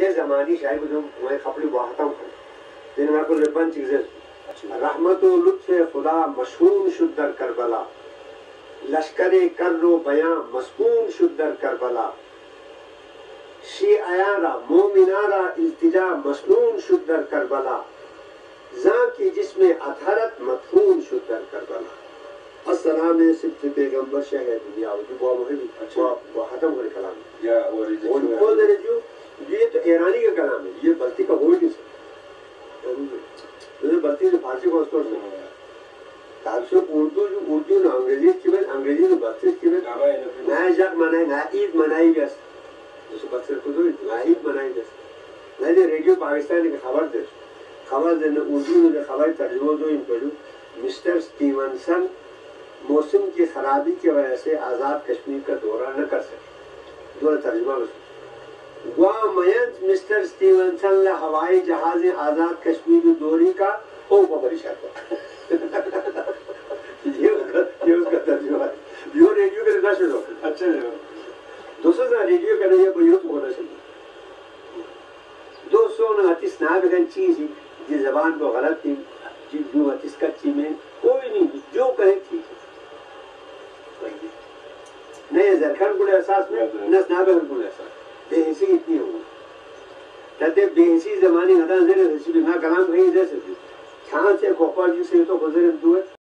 که زمانی شاید بودم من خبری باهاتم کنم دیگر من کل ربان چیزه رحمت و لطف خدا مشهون شد در کربلا لشکر کر و بیان مسکون شد در کربلا شیعیان را مومنان را التجا مسنون شد در کربلا زان کی جسم اطهرت مدفون شد در کربلا السلام سبت پیغمبر شہ دنیا جو بہت مہم وہ ختم ہونے کلام ان کو جو یہ تو ایرانی کا کلام ہے یہ بلتی کا ہو ہی نہیں سکتا بلتی نے فارسی کو استعمال نہیں تاکہ اردو جو اردو نے انگریزی کی بات انگریزی نے بلتی کی بات نیا جگ منائے نیا عید منائی گیا جسے بچے کو دو نیا عید منائی گیا نیا ریڈیو پاکستان کی خبر دینے اردو نے خبر ترجمہ دو ان کو جو مسٹر سٹیونسن موسم کی خرابی کی وجہ سے آزاد کشمیر کا دورہ نہ کر سکے دورہ ترجمہ گوا میت مسٹر سٹیونسن لا ہوائی جہاز آزاد کشمیر دوری کا او بڑی شرط یہ اس کا ترجمہ ہے یہ ریڈیو کا رضا شدو اچھا دوستوں سے ریڈیو کا نہیں ہے کوئی یوت ہونا چاہیے دوستوں نے اتس نابغن چیز جی زبان کو غلط تھی جی جو اتس کچی میں کوئی نہیں جو کہے ٹھیک ہے نئے زرخان کو احساس میں نس نابغن کو احساس بے حسی اتنی ہوں کہتے بے حسی زمانی غدا زیر حسی بھی میں کلام کہیں دے سکتی چھان سے کوپا جی سے تو گزر دوئے